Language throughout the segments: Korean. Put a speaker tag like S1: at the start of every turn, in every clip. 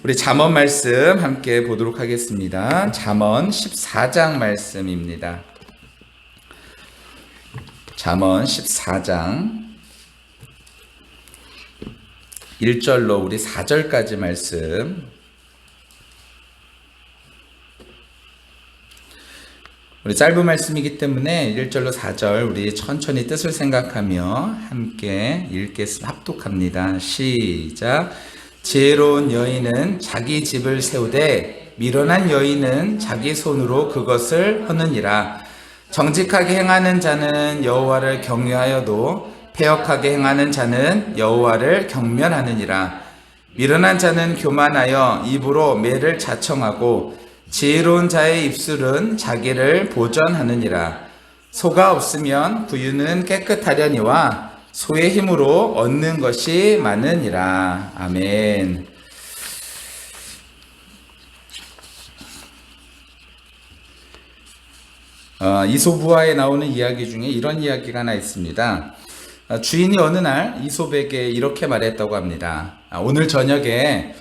S1: 우리 잠언 말씀 함께 보도록 하겠습니다. 잠언 14장 말씀입니다. 잠언 14장 1절로 우리 4절까지 말씀. 우리 짧은 말씀이기 때문에 1절로 4절 우리 천천히 뜻을 생각하며 함께 읽겠습니다. 합독합니다. 시작. 지혜로운 여인은 자기 집을 세우되 미련한 여인은 자기 손으로 그것을 허느니라. 정직하게 행하는 자는 여호와를 경외하여도 패역하게 행하는 자는 여호와를 경멸하느니라. 미련한 자는 교만하여 입으로 매를 자청하고 지혜로운 자의 입술은 자기를 보전하느니라. 소가 없으면 구유는 깨끗하려니와 소의 힘으로 얻는 것이 많으니라. 아멘. 이솝우화에 나오는 이야기 중에 이런 이야기가 하나 있습니다. 주인이 어느 날 이솝에게 이렇게 말했다고 합니다. 오늘 저녁에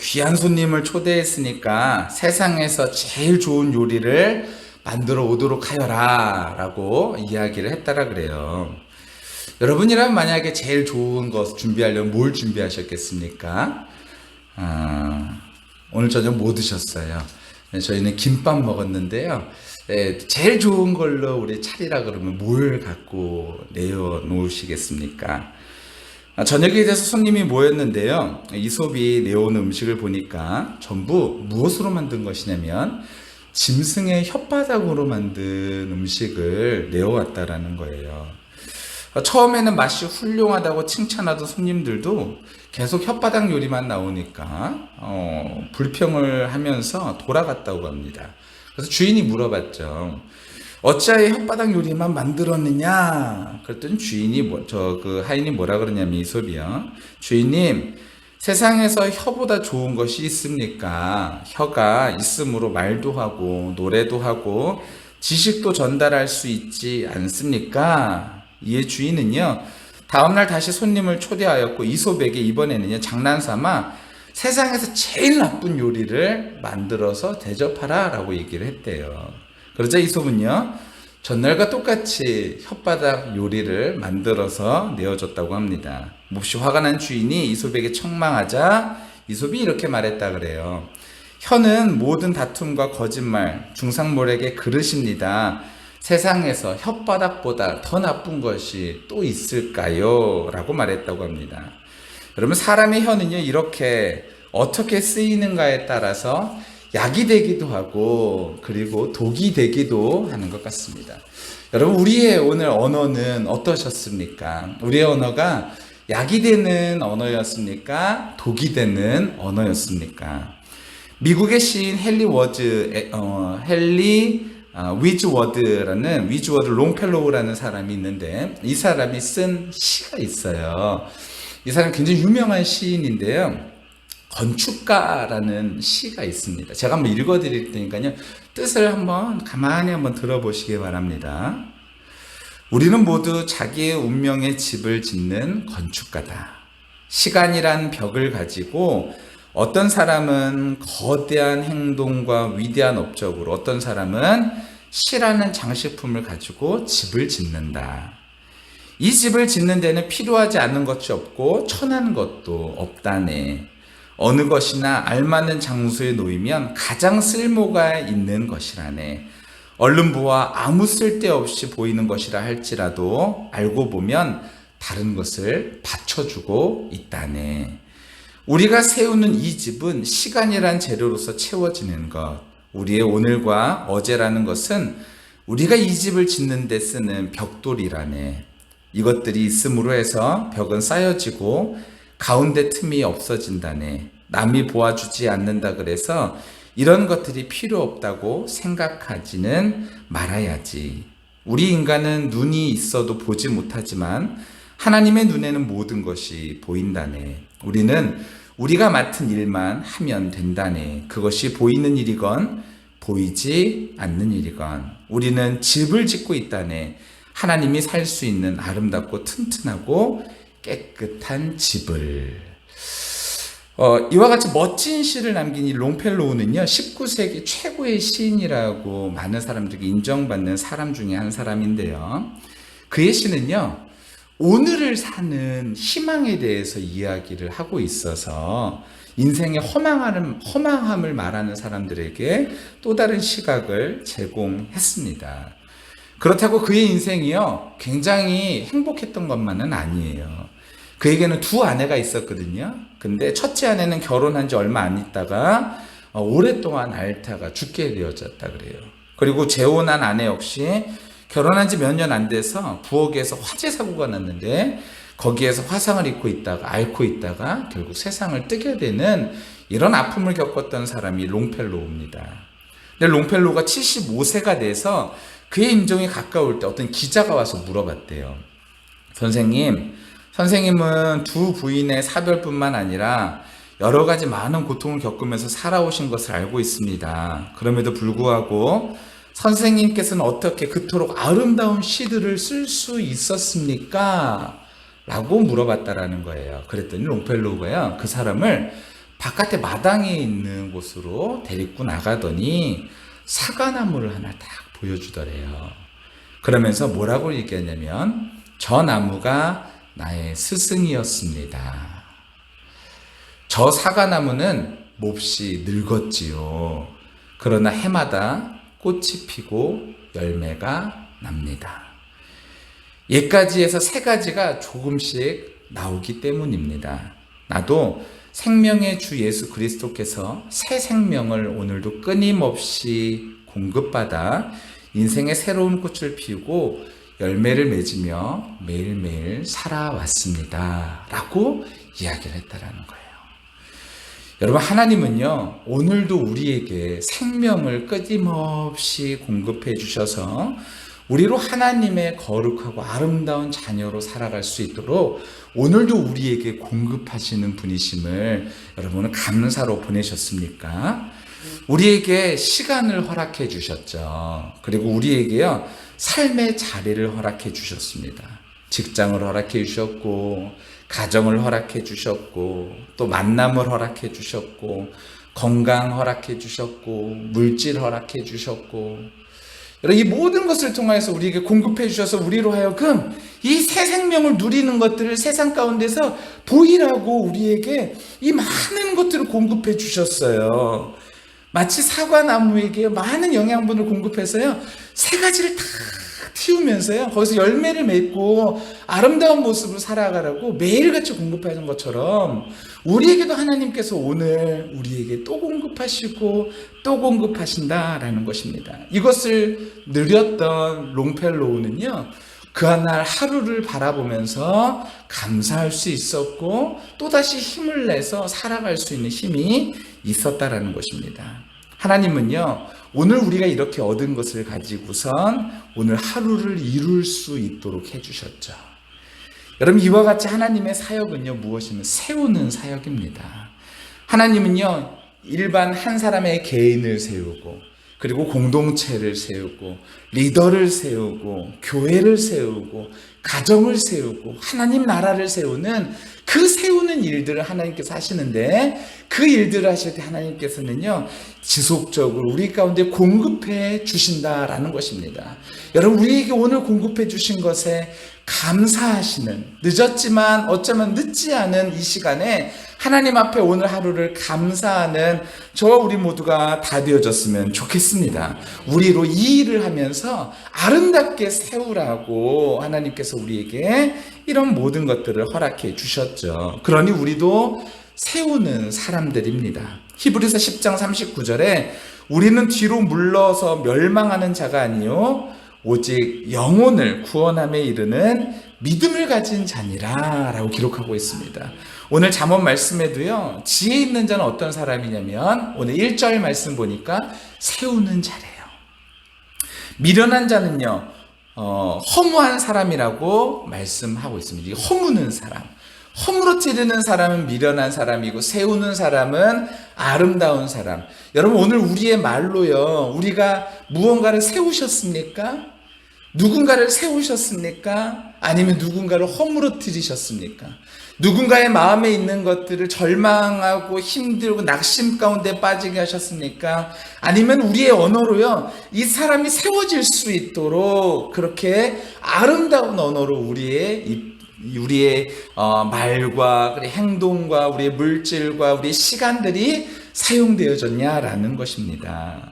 S1: 귀한 손님을 초대했으니까 세상에서 제일 좋은 요리를 만들어 오도록 하여라 라고 이야기를 했다라 그래요. 여러분이라면 만약에 제일 좋은 것 준비하려면 뭘 준비하셨겠습니까? 오늘 저녁 뭐 드셨어요? 저희는 김밥 먹었는데요. 제일 좋은 걸로 우리 차리라 그러면 뭘 갖고 내어놓으시겠습니까? 저녁에 대해서 손님이 모였는데요. 이솝이 내어오는 음식을 보니까 전부 무엇으로 만든 것이냐면 짐승의 혓바닥으로 만든 음식을 내어왔다라는 거예요. 처음에는 맛이 훌륭하다고 칭찬하던 손님들도 계속 혓바닥 요리만 나오니까 불평을 하면서 돌아갔다고 합니다. 그래서 주인이 물어봤죠. 어찌하여 혓바닥 요리만 만들었느냐? 그랬더니 주인이 하인이 뭐라 그러냐면 이솝이요. 주인님, 세상에서 혀보다 좋은 것이 있습니까? 혀가 있으므로 말도 하고 노래도 하고 지식도 전달할 수 있지 않습니까? 이에 주인은요, 다음날 다시 손님을 초대하였고 이솝에게 이번에는요, 장난삼아 세상에서 제일 나쁜 요리를 만들어서 대접하라 라고 얘기를 했대요. 그러자 이솝은요, 전날과 똑같이 혓바닥 요리를 만들어서 내어줬다고 합니다. 몹시 화가 난 주인이 이솝에게 책망하자 이솝이 이렇게 말했다 그래요. 혀는 모든 다툼과 거짓말, 중상모략의 그릇입니다. 세상에서 혓바닥보다 더 나쁜 것이 또 있을까요? 라고 말했다고 합니다. 여러분, 사람의 혀는요, 이렇게 어떻게 쓰이는가에 따라서 약이 되기도 하고 그리고 독이 되기도 하는 것 같습니다. 여러분, 우리의 오늘 언어는 어떠셨습니까? 우리의 언어가 약이 되는 언어였습니까? 독이 되는 언어였습니까? 미국의 시인 헨리 위즈워드 롱펠로우라는 사람이 있는데 이 사람이 쓴 시가 있어요. 이 사람이 굉장히 유명한 시인인데요. 건축가라는 시가 있습니다. 제가 한번 읽어드릴 테니까요. 뜻을 가만히 한번 들어보시기 바랍니다. 우리는 모두 자기의 운명의 집을 짓는 건축가다. 시간이란 벽을 가지고 어떤 사람은 거대한 행동과 위대한 업적으로, 어떤 사람은 시라는 장식품을 가지고 집을 짓는다. 이 집을 짓는 데는 필요하지 않은 것이 없고 천한 것도 없다네. 어느 것이나 알맞는 장소에 놓이면 가장 쓸모가 있는 것이라네. 얼른 보아 아무 쓸데없이 보이는 것이라 할지라도 알고 보면 다른 것을 받쳐주고 있다네. 우리가 세우는 이 집은 시간이란 재료로서 채워지는 것, 우리의 오늘과 어제라는 것은 우리가 이 집을 짓는 데 쓰는 벽돌이라네. 이것들이 있음으로 해서 벽은 쌓여지고 가운데 틈이 없어진다네. 남이 보아주지 않는다 그래서 이런 것들이 필요 없다고 생각하지는 말아야지. 우리 인간은 눈이 있어도 보지 못하지만 하나님의 눈에는 모든 것이 보인다네. 우리는 우리가 맡은 일만 하면 된다네. 그것이 보이는 일이건 보이지 않는 일이건 우리는 집을 짓고 있다네. 하나님이 살 수 있는 아름답고 튼튼하고 깨끗한 집을. 이와 같이 멋진 시를 남긴 이 롱펠로우는요, 19세기 최고의 시인이라고 많은 사람들에게 인정받는 사람 중에 한 사람인데요. 그의 시는요, 오늘을 사는 희망에 대해서 이야기를 하고 있어서 인생의 허망함을 말하는 사람들에게 또 다른 시각을 제공했습니다. 그렇다고 그의 인생이요, 굉장히 행복했던 것만은 아니에요. 그에게는 두 아내가 있었거든요. 근데 첫째 아내는 결혼한 지 얼마 안 있다가 오랫동안 앓다가 죽게 되어졌다 그래요. 그리고 재혼한 아내 역시 결혼한 지 몇 년 안 돼서 부엌에서 화재 사고가 났는데 거기에서 화상을 앓고 있다가 결국 세상을 뜨게 되는 이런 아픔을 겪었던 사람이 롱펠로우입니다. 근데 롱펠로우가 75세가 돼서 그의 임종이 가까울 때 어떤 기자가 와서 물어봤대요. 선생님은 두 부인의 사별뿐만 아니라 여러 가지 많은 고통을 겪으면서 살아오신 것을 알고 있습니다. 그럼에도 불구하고 선생님께서는 어떻게 그토록 아름다운 시들을 쓸 수 있었습니까? 라고 물어봤다라는 거예요. 그랬더니 롱펠로우가요, 그 사람을 바깥에 마당에 있는 곳으로 데리고 나가더니 사과나무를 하나 딱 보여주더래요. 그러면서 뭐라고 얘기하냐면, 저 나무가 나의 스승이었습니다. 저 사과나무는 몹시 늙었지요. 그러나 해마다 꽃이 피고 열매가 납니다. 옛가지에서 새가지가 조금씩 나오기 때문입니다. 나도 생명의 주 예수 그리스도께서 새 생명을 오늘도 끊임없이 공급받아 인생의 새로운 꽃을 피우고 열매를 맺으며 매일매일 살아왔습니다. 라고 이야기를 했다라는 거예요. 여러분, 하나님은요, 오늘도 우리에게 생명을 끊임없이 공급해 주셔서 우리로 하나님의 거룩하고 아름다운 자녀로 살아갈 수 있도록 오늘도 우리에게 공급하시는 분이심을 여러분은 감사로 보내셨습니까? 우리에게 시간을 허락해 주셨죠. 그리고 우리에게요, 삶의 자리를 허락해 주셨습니다. 직장을 허락해 주셨고, 가정을 허락해 주셨고, 또 만남을 허락해 주셨고, 건강 허락해 주셨고, 물질 허락해 주셨고, 이 모든 것을 통해서 우리에게 공급해 주셔서 우리로 하여금 이 새 생명을 누리는 것들을 세상 가운데서 보이라고 우리에게 이 많은 것들을 공급해 주셨어요. 마치 사과나무에게 많은 영양분을 공급해서요, 새 가지를 다 틔우면서요, 거기서 열매를 맺고 아름다운 모습으로 살아가라고 매일같이 공급하는 것처럼 우리에게도 하나님께서 오늘 우리에게 또 공급하시고 또 공급하신다라는 것입니다. 이것을 누렸던 롱펠로우는요, 그날 하루를 바라보면서 감사할 수 있었고 또다시 힘을 내서 살아갈 수 있는 힘이 있었다라는 것입니다. 하나님은요, 오늘 우리가 이렇게 얻은 것을 가지고선 오늘 하루를 이룰 수 있도록 해주셨죠. 여러분, 이와 같이 하나님의 사역은요, 무엇이면 세우는 사역입니다. 하나님은요, 일반 한 사람의 개인을 세우고, 그리고 공동체를 세우고, 리더를 세우고, 교회를 세우고, 가정을 세우고, 하나님 나라를 세우는 그 세우는 일들을 하나님께서 하시는데, 그 일들을 하실 때 하나님께서는요, 지속적으로 우리 가운데 공급해 주신다라는 것입니다. 여러분, 우리에게 오늘 공급해 주신 것에 감사하시는, 늦었지만 어쩌면 늦지 않은 이 시간에 하나님 앞에 오늘 하루를 감사하는 저와 우리 모두가 다 되어졌으면 좋겠습니다. 우리로 이 일을 하면서 아름답게 세우라고 하나님께서 우리에게 이런 모든 것들을 허락해 주셨죠. 그러니 우리도 세우는 사람들입니다. 히브리서 10장 39절에 우리는 뒤로 물러서 멸망하는 자가 아니요 오직 영혼을 구원함에 이르는 믿음을 가진 자니라 라고 기록하고 있습니다. 오늘 잠언 말씀에도요, 지혜 있는 자는 어떤 사람이냐면 오늘 1절 말씀 보니까 세우는 자래요. 미련한 자는요, 허무한 사람이라고 말씀하고 있습니다. 이 허무는 사람, 허물어뜨리는 사람은 미련한 사람이고 세우는 사람은 아름다운 사람. 여러분, 오늘 우리의 말로요, 우리가 무언가를 세우셨습니까? 누군가를 세우셨습니까? 아니면 누군가를 허물어뜨리셨습니까? 누군가의 마음에 있는 것들을 절망하고 힘들고 낙심 가운데 빠지게 하셨습니까? 아니면 우리의 언어로요, 이 사람이 세워질 수 있도록 그렇게 아름다운 언어로 우리의 말과 행동과 우리의 물질과 우리의 시간들이 사용되어졌냐라는 것입니다.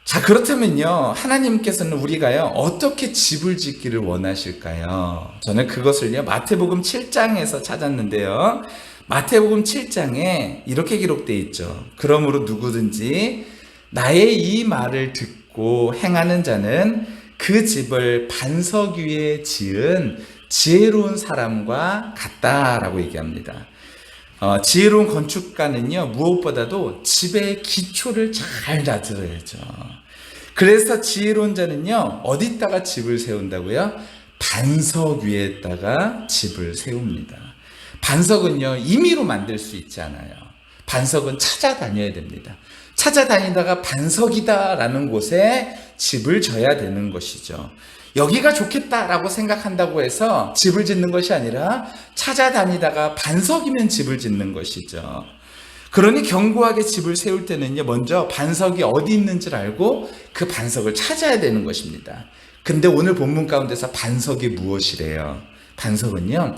S1: 자, 그렇다면요, 하나님께서는 우리가요, 어떻게 집을 짓기를 원하실까요? 저는 그것을요, 마태복음 7장에서 찾았는데요. 마태복음 7장에 이렇게 기록되어 있죠. 그러므로 누구든지 나의 이 말을 듣고 행하는 자는 그 집을 반석 위에 지은 지혜로운 사람과 같다라고 얘기합니다. 지혜로운 건축가는요, 무엇보다도 집의 기초를 잘 다져야죠. 그래서 지혜로운 자는요, 어디다가 집을 세운다고요? 반석 위에다가 집을 세웁니다. 반석은요, 임의로 만들 수 있지 않아요. 반석은 찾아다녀야 됩니다. 찾아다니다가 반석이다라는 곳에 집을 져야 되는 것이죠. 여기가 좋겠다라고 생각한다고 해서 집을 짓는 것이 아니라 찾아다니다가 반석이면 집을 짓는 것이죠. 그러니 견고하게 집을 세울 때는요, 먼저 반석이 어디 있는지를 알고 그 반석을 찾아야 되는 것입니다. 근데 오늘 본문 가운데서 반석이 무엇이래요? 반석은요,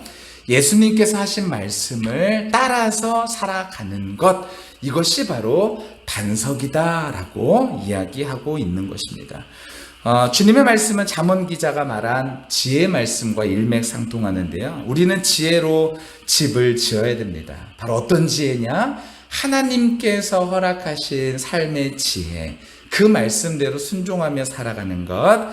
S1: 예수님께서 하신 말씀을 따라서 살아가는 것, 이것이 바로 반석이다라고 이야기하고 있는 것입니다. 주님의 말씀은 잠언 기자가 말한 지혜의 말씀과 일맥상통하는데요. 우리는 지혜로 집을 지어야 됩니다. 바로 어떤 지혜냐? 하나님께서 허락하신 삶의 지혜, 그 말씀대로 순종하며 살아가는 것,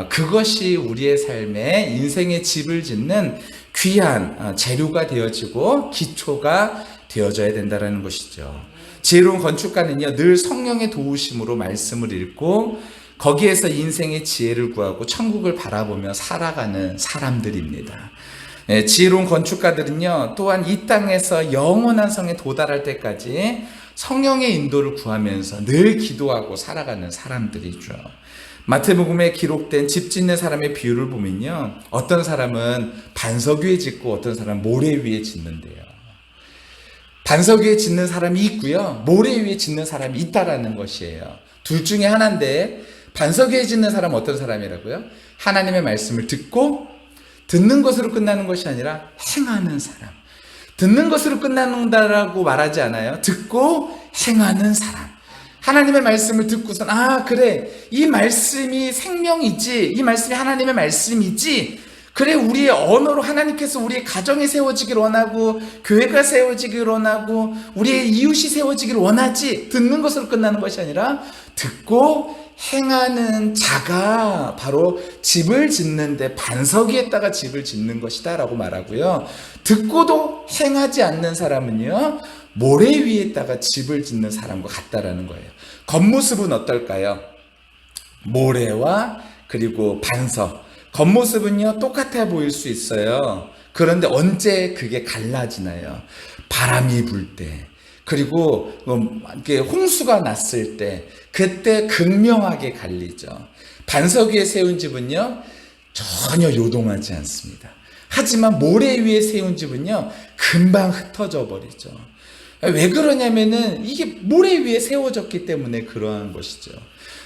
S1: 그것이 우리의 삶에 인생의 집을 짓는 귀한 재료가 되어지고 기초가 되어져야 된다는 것이죠. 지혜로운 건축가는요, 늘 성령의 도우심으로 말씀을 읽고 거기에서 인생의 지혜를 구하고 천국을 바라보며 살아가는 사람들입니다. 지혜로운 건축가들은요, 또한 이 땅에서 영원한 성에 도달할 때까지 성령의 인도를 구하면서 늘 기도하고 살아가는 사람들이죠. 마태복음에 기록된 집 짓는 사람의 비유를 보면요, 어떤 사람은 반석 위에 짓고 어떤 사람은 모래 위에 짓는데요. 반석 위에 짓는 사람이 있고요, 모래 위에 짓는 사람이 있다라는 것이에요. 둘 중에 하나인데, 반석 위에 짓는 사람은 어떤 사람이라고요? 하나님의 말씀을 듣는 것으로 끝나는 것이 아니라 행하는 사람. 듣는 것으로 끝난다라고 말하지 않아요. 듣고 행하는 사람. 하나님의 말씀을 듣고선, 그래, 이 말씀이 생명이지, 이 말씀이 하나님의 말씀이지, 그래, 우리의 언어로 하나님께서 우리의 가정이 세워지길 원하고, 교회가 세워지길 원하고, 우리의 이웃이 세워지길 원하지, 듣는 것으로 끝나는 것이 아니라 듣고 행하는 자가 바로 집을 짓는데 반석 위에다가 집을 짓는 것이다 라고 말하고요, 듣고도 행하지 않는 사람은요, 모래 위에다가 집을 짓는 사람과 같다라는 거예요. 겉모습은 어떨까요? 모래와 그리고 반석, 겉모습은요 똑같아 보일 수 있어요. 그런데 언제 그게 갈라지나요? 바람이 불 때, 그리고 홍수가 났을 때, 그때 극명하게 갈리죠. 반석 위에 세운 집은요 전혀 요동하지 않습니다. 하지만 모래 위에 세운 집은요 금방 흩어져 버리죠. 왜 그러냐면은 이게 모래 위에 세워졌기 때문에 그러한 것이죠.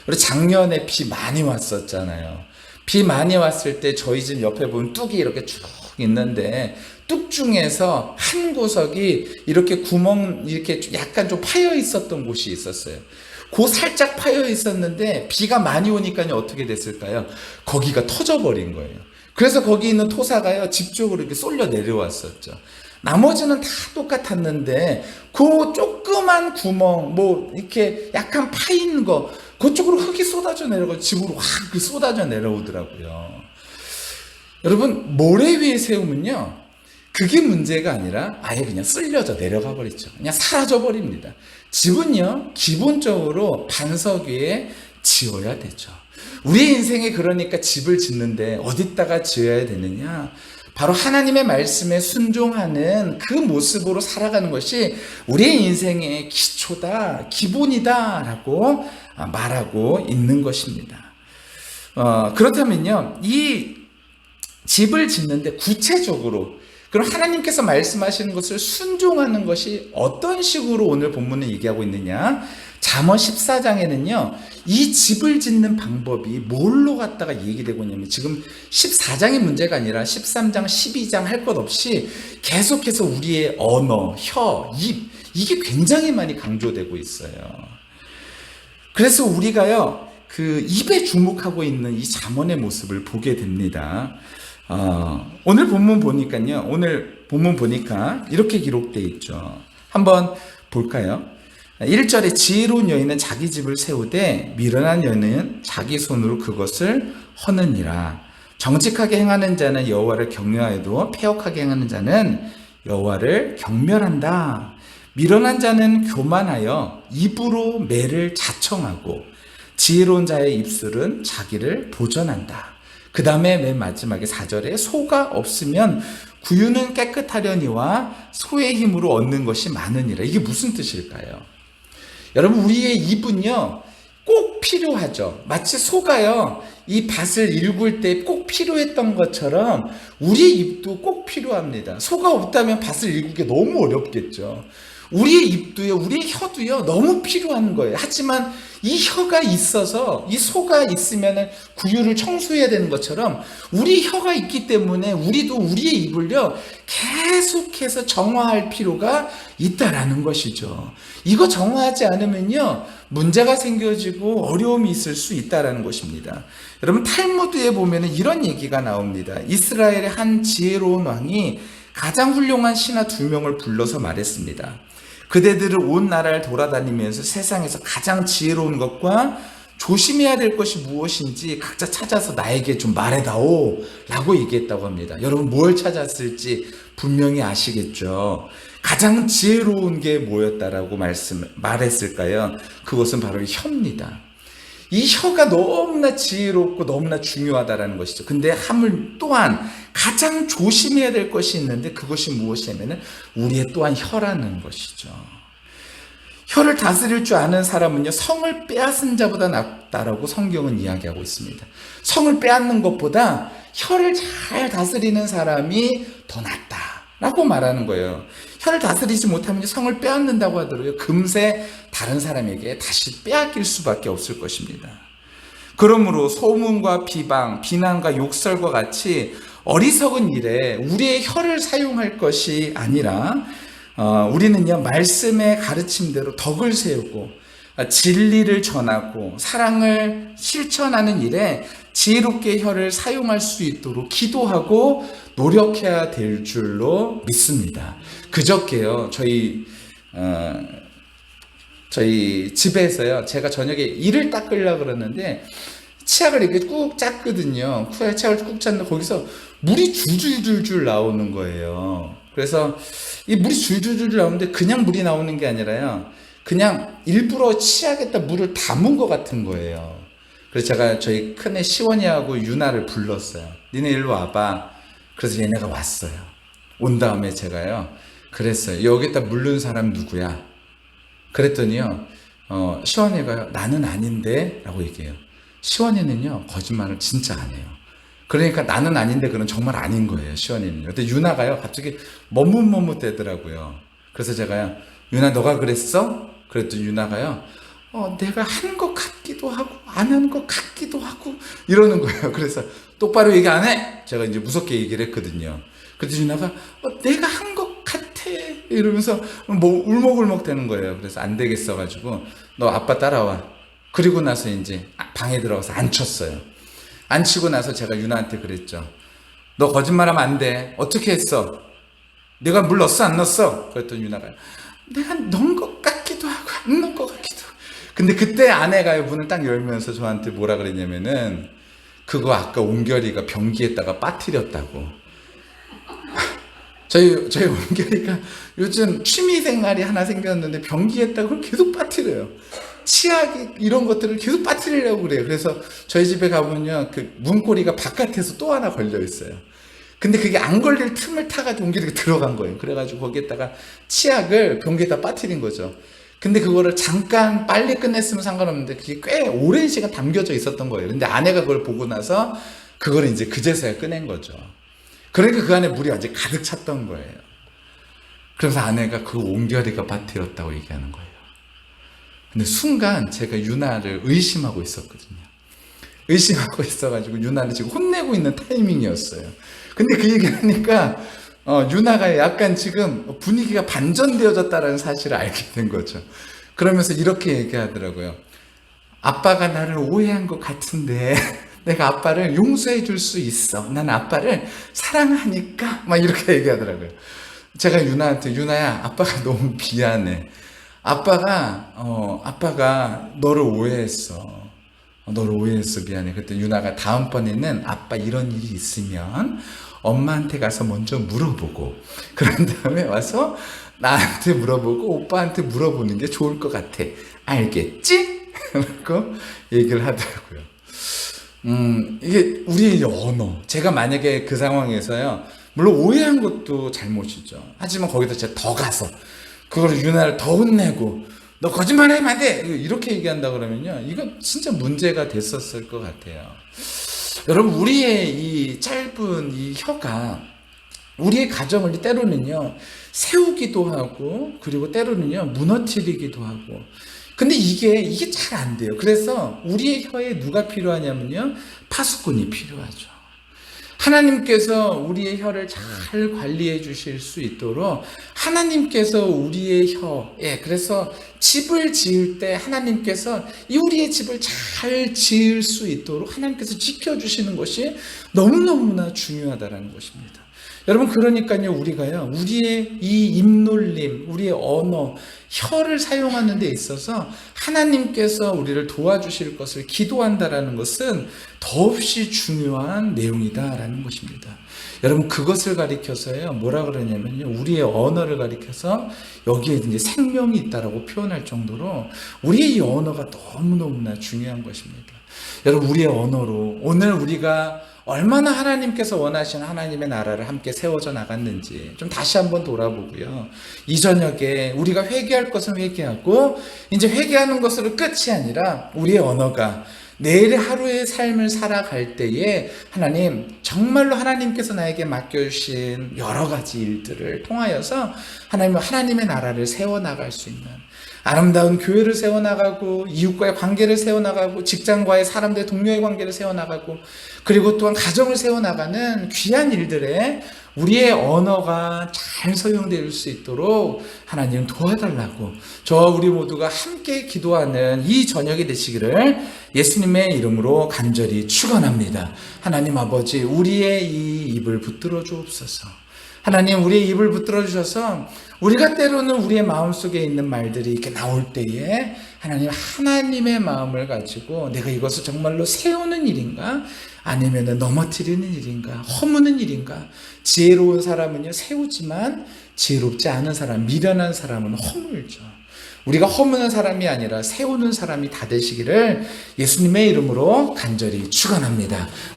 S1: 우리 작년에 비 많이 왔었잖아요. 비 많이 왔을 때 저희 집 옆에 보면 뚝이 이렇게 쭉 있는데, 뚝 중에서 한 구석이 이렇게 구멍 이렇게 약간 좀 파여 있었던 곳이 있었어요. 그 살짝 파여 있었는데 비가 많이 오니까요 어떻게 됐을까요? 거기가 터져버린 거예요. 그래서 거기 있는 토사가요 집 쪽으로 이렇게 쏠려 내려왔었죠. 나머지는 다 똑같았는데 그 조그만 구멍, 이렇게 약간 파인 거, 그쪽으로 흙이 쏟아져 내려가고 집으로 확 쏟아져 내려오더라고요. 여러분, 모래 위에 세우면요 그게 문제가 아니라 아예 그냥 쓸려져 내려가 버리죠. 그냥 사라져 버립니다. 집은요 기본적으로 반석 위에 지어야 되죠. 우리 인생에 그러니까 집을 짓는데 어디다가 지어야 되느냐? 바로 하나님의 말씀에 순종하는 그 모습으로 살아가는 것이 우리의 인생의 기초다, 기본이다 라고 말하고 있는 것입니다. 그렇다면요, 이 집을 짓는데 구체적으로 그럼 하나님께서 말씀하시는 것을 순종하는 것이 어떤 식으로 오늘 본문은 얘기하고 있느냐? 잠언 14장에는요, 이 집을 짓는 방법이 뭘로 갖다가 얘기되고 있냐면, 지금 14장의 문제가 아니라 13장, 12장 할 것 없이 계속해서 우리의 언어, 혀, 입, 이게 굉장히 많이 강조되고 있어요. 그래서 우리가요, 그 입에 주목하고 있는 이 잠언의 모습을 보게 됩니다. 오늘 본문 보니까요, 오늘 본문 보니까 이렇게 기록되어 있죠. 한번 볼까요? 1절에 지혜로운 여인은 자기 집을 세우되 미련한 여인은 자기 손으로 그것을 허느니라. 정직하게 행하는 자는 여호와를 경외하여도 패역하게 행하는 자는 여호와를 경멸한다. 미련한 자는 교만하여 입으로 매를 자청하고 지혜로운 자의 입술은 자기를 보전한다. 그 다음에 맨 마지막에 4절에 소가 없으면 구유는 깨끗하려니와 소의 힘으로 얻는 것이 많으니라. 이게 무슨 뜻일까요? 여러분, 우리의 입은요 꼭 필요하죠. 마치 소가요 이 밭을 일굴 때 꼭 필요했던 것처럼 우리의 입도 꼭 필요합니다. 소가 없다면 밭을 일구기 너무 어렵겠죠. 우리의 입도요, 우리의 혀도요 너무 필요한 거예요. 하지만 이 혀가 있어서, 이 소가 있으면 구유를 청소해야 되는 것처럼 우리 혀가 있기 때문에 우리도 우리의 입을요 계속해서 정화할 필요가 있다라는 것이죠. 이거 정화하지 않으면요 문제가 생겨지고 어려움이 있을 수 있다라는 것입니다. 여러분, 탈무드에 보면은 이런 얘기가 나옵니다. 이스라엘의 한 지혜로운 왕이 가장 훌륭한 신하 2명을 불러서 말했습니다. 그대들은 온 나라를 돌아다니면서 세상에서 가장 지혜로운 것과 조심해야 될 것이 무엇인지 각자 찾아서 나에게 좀 말해다오 라고 얘기했다고 합니다. 여러분, 뭘 찾았을지 분명히 아시겠죠? 가장 지혜로운 게 뭐였다라고 말했을까요? 그것은 바로 혀입니다. 이 혀가 너무나 지혜롭고 너무나 중요하다라는 것이죠. 근데 하물 또한 가장 조심해야 될 것이 있는데 그것이 무엇이냐면 우리의 또한 혀라는 것이죠. 혀를 다스릴 줄 아는 사람은요 성을 빼앗은 자보다 낫다라고 성경은 이야기하고 있습니다. 성을 빼앗는 것보다 혀를 잘 다스리는 사람이 더 낫다라고 말하는 거예요. 혀를 다스리지 못하면 성을 빼앗는다고 하더라고요. 금세 다른 사람에게 다시 빼앗길 수밖에 없을 것입니다. 그러므로 소문과 비방, 비난과 욕설과 같이 어리석은 일에 우리의 혀를 사용할 것이 아니라 우리는요 말씀의 가르침대로 덕을 세우고 진리를 전하고 사랑을 실천하는 일에 지혜롭게 혀를 사용할 수 있도록 기도하고 노력해야 될 줄로 믿습니다. 그저께요 저희 집에서요 제가 저녁에 이를 닦으려고 그러는데 치약을 이렇게 꾹 짰거든요. 치약을 꾹 짰는데 거기서 물이 줄줄줄줄 나오는 거예요. 그래서 이 물이 줄줄줄 나오는데 그냥 물이 나오는 게 아니라요 그냥 일부러 치약에다 물을 담은 것 같은 거예요. 그래서 제가 저희 큰애 시원이하고 유나를 불렀어요. 니네 일로 와봐. 그래서 얘네가 왔어요. 온 다음에 제가요 그랬어요. 여기다 물른 사람 누구야? 그랬더니요 시원이가요 나는 아닌데 라고 얘기해요. 시원이는요 거짓말을 진짜 안 해요. 그러니까 나는 아닌데 그건 정말 아닌 거예요. 시원이는요. 근데 유나가요 갑자기 머뭇머뭇대더라고요. 그래서 제가요 유나 너가 그랬어? 그랬더니 유나가요 내가 한 것 같기도 하고 안 한 것 같기도 하고 이러는 거예요. 그래서 똑바로 얘기 안 해! 제가 이제 무섭게 얘기를 했거든요. 그랬더니 유나가 내가 한 것 같아 이러면서 뭐 울먹울먹 되는 거예요. 그래서 안 되겠어 가지고 너 아빠 따라와. 그리고 나서 이제 방에 들어가서 앉혔어요. 앉히고 나서 제가 유나한테 그랬죠. 너 거짓말하면 안 돼. 어떻게 했어? 내가 물 넣었어 안 넣었어? 그랬더니 유나가 내가 넣은 것 같기도 하고 안 넣은 것 같기도 하고. 근데 그때 아내가요 문을 딱 열면서 저한테 뭐라 그랬냐면은 그거 아까 옹결이가 변기에다가 빠뜨렸다고. 저희 옹결이가 요즘 취미생활이 하나 생겼는데 변기에다가 그걸 계속 빠뜨려요. 치약이 이런 것들을 계속 빠뜨리려고 그래요. 그래서 저희 집에 가보면요 그 문고리가 바깥에서 또 하나 걸려 있어요. 근데 그게 안 걸릴 틈을 타가지고 옹결이가 들어간 거예요. 그래가지고 거기에다가 치약을 변기에다 빠뜨린 거죠. 근데 그거를 잠깐 빨리 끝냈으면 상관없는데 그게 꽤 오랜 시간 담겨져 있었던 거예요. 근데 아내가 그걸 보고 나서 그걸 이제 그제서야 꺼낸 거죠. 그러니까 그 안에 물이 완전히 가득 찼던 거예요. 그래서 아내가 그 옹결이가 밭이었다고 얘기하는 거예요. 근데 순간 제가 유나를 의심하고 있었거든요. 의심하고 있어가지고 유나를 지금 혼내고 있는 타이밍이었어요. 근데 그 얘기를 하니까 유나가 약간 지금 분위기가 반전되어졌다는 사실을 알게 된 거죠. 그러면서 이렇게 얘기하더라고요. 아빠가 나를 오해한 것 같은데 내가 아빠를 용서해 줄 수 있어. 난 아빠를 사랑하니까. 막 이렇게 얘기하더라고요. 제가 유나한테 유나야 아빠가 너무 미안해. 아빠가 너를 오해했어. 너를 오해했어. 미안해. 그때 유나가 다음번에는 아빠 이런 일이 있으면 엄마한테 가서 먼저 물어보고 그런 다음에 와서 나한테 물어보고 오빠한테 물어보는 게 좋을 것 같아. 알겠지? 그렇게 얘기를 하더라고요. 이게 우리의 언어. 제가 만약에 그 상황에서요, 물론 오해한 것도 잘못이죠. 하지만 거기다 제가 더 가서 그걸 유나를 더 혼내고 너 거짓말하면 안 돼! 이렇게 얘기한다 그러면요, 이거 진짜 문제가 됐었을 것 같아요. 여러분, 우리의 이 짧은 이 혀가 우리의 가정을 때로는요 세우기도 하고 그리고 때로는요 무너뜨리기도 하고. 근데 이게 잘 안 돼요. 그래서 우리의 혀에 누가 필요하냐면요, 파수꾼이 필요하죠. 하나님께서 우리의 혀를 잘 관리해 주실 수 있도록 하나님께서 우리의 혀에, 그래서 집을 지을 때 하나님께서 이 우리의 집을 잘 지을 수 있도록 하나님께서 지켜주시는 것이 너무너무나 중요하다는 것입니다. 여러분, 그러니까요 우리가요 우리의 이 입놀림, 우리의 언어, 혀를 사용하는 데 있어서 하나님께서 우리를 도와주실 것을 기도한다라는 것은 더없이 중요한 내용이다라는 것입니다. 여러분, 그것을 가리켜서요 뭐라 그러냐면요, 우리의 언어를 가리켜서 여기에 이제 생명이 있다라고 표현할 정도로 우리의 이 언어가 너무너무나 중요한 것입니다. 여러분, 우리의 언어로 오늘 우리가 얼마나 하나님께서 원하시는 하나님의 나라를 함께 세워져 나갔는지 좀 다시 한번 돌아보고요, 이 저녁에 우리가 회개할 것은 회개하고 이제 회개하는 것으로 끝이 아니라 우리의 언어가 내일 하루의 삶을 살아갈 때에 하나님, 정말로 하나님께서 나에게 맡겨주신 여러 가지 일들을 통하여서 하나님의 나라를 세워나갈 수 있는 아름다운 교회를 세워나가고 이웃과의 관계를 세워나가고 직장과의 사람들의 동료의 관계를 세워나가고 그리고 또한 가정을 세워나가는 귀한 일들에 우리의 언어가 잘 사용될 수 있도록 하나님 도와달라고 저와 우리 모두가 함께 기도하는 이 저녁이 되시기를 예수님의 이름으로 간절히 축원합니다. 하나님 아버지, 우리의 이 입을 붙들어 주옵소서. 하나님, 우리의 입을 붙들어 주셔서 우리가 때로는 우리의 마음속에 있는 말들이 이렇게 나올 때에 하나님의 마음을 가지고 내가 이것을 정말로 세우는 일인가 아니면 넘어뜨리는 일인가, 허무는 일인가. 지혜로운 사람은요 세우지만 지혜롭지 않은 사람, 미련한 사람은 허물죠. 우리가 허무는 사람이 아니라 세우는 사람이 다 되시기를 예수님의 이름으로 간절히 축원합니다.